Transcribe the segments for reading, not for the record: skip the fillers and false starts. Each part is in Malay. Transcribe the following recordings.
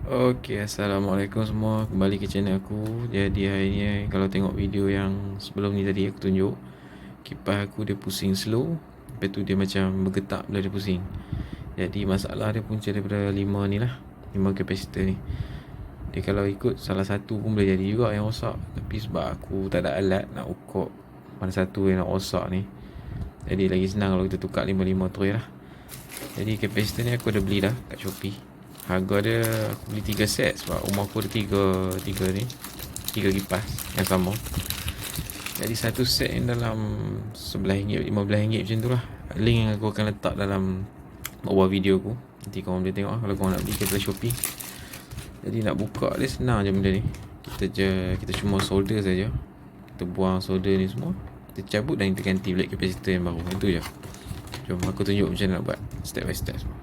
Okey, Assalamualaikum semua. Kembali ke channel aku. Jadi hari ni kalau tengok video yang sebelum ni tadi aku tunjuk, kipas aku dia pusing slow. Lepas tu dia macam bergetak bila dia pusing. Jadi masalah dia punca daripada 5 ni lah, 5 kapasitor ni. Dia kalau ikut salah satu pun boleh jadi juga yang rosak. Tapi sebab aku tak ada alat nak ukur mana satu yang nak rosak ni, jadi lagi senang kalau kita tukar 5-5 terus lah. Jadi kapasitor ni aku ada beli dah kat Shopee. Harga dia aku beli 3 set sebab rumah aku ada 3 3 ni, 3 kipas yang sama. Jadi satu set yang dalam RM11, RM15 macam tu lah. Link yang aku akan letak dalam bawah video aku. Nanti korang boleh tengok lah kalau korang nak beli daripada Shopee. Jadi nak buka dia senang je benda ni. Kita cuma solder saja. Kita buang solder ni semua, kita cabut dan kita ganti balik kapasitor yang baru. Itu je. Jom aku tunjuk macam mana nak buat step by step semua.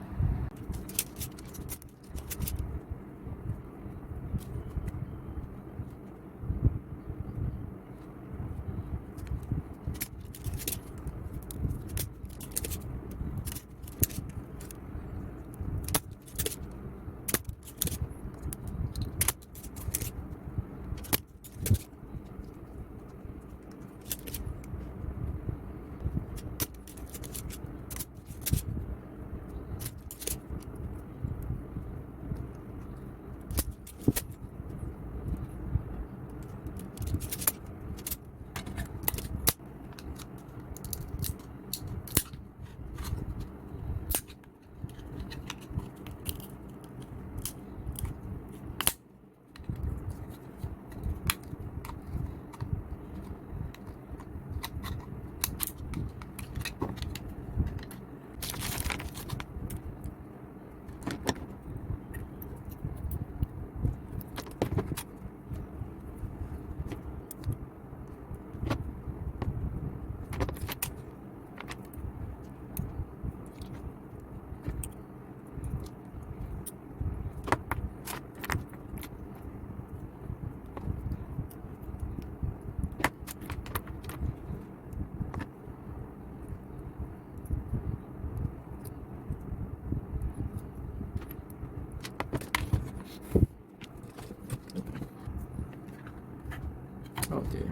Okay.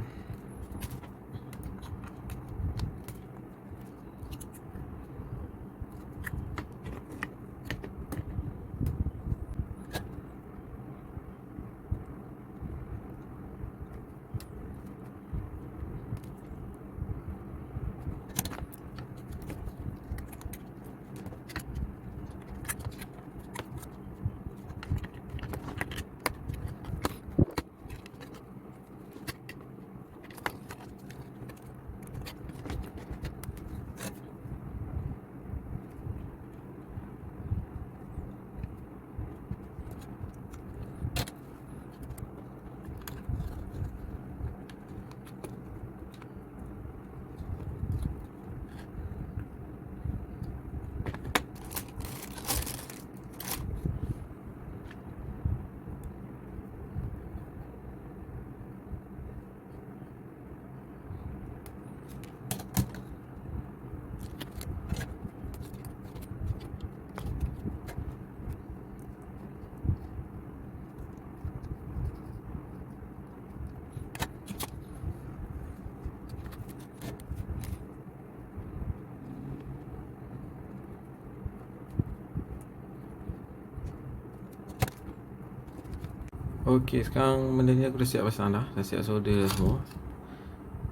Okey, sekarang benda ni aku dah siap pasang dah. Dah siap solder dah semua.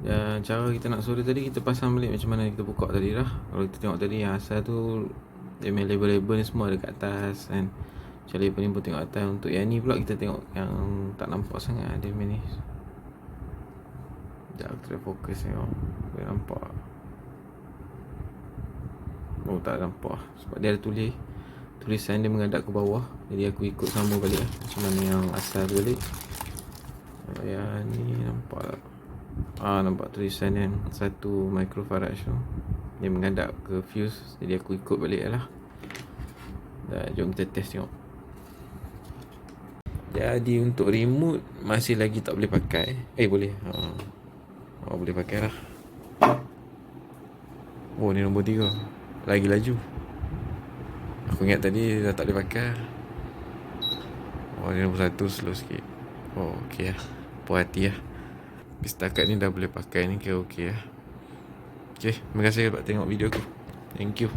Dan cara kita nak solder tadi, kita pasang balik macam mana kita buka tadi dah. Kalau kita tengok tadi yang asal tu, dia main label-label ni semua ada kat atas kan. Macam label ni pun tengok atas. Untuk yang ni pula kita tengok yang tak nampak sangat dia main ni. Sekejap aku try fokus tengok. Boleh nampak. Oh, tak nampak sebab dia ada tulisan dia menghadap ke bawah. Jadi aku ikut sama balik lah macam mana yang asal balik. Yang ni nampak tak? Nampak tulisan yang 1 microfarad tu, dia menghadap ke fuse. Jadi aku ikut balik lah. Dan jom kita test tengok. Jadi untuk remote masih lagi tak boleh pakai. Boleh. Boleh pakai lah. Oh, ni nombor 3. Lagi laju. Aku ingat tadi dah tak boleh pakai. Oh, dia nombor 1 slow sikit. Oh, okey lah. Puas hati lah. Setakat ni dah boleh pakai ni, kira okey lah. Okay, terima kasih sebab tengok video aku. Thank you.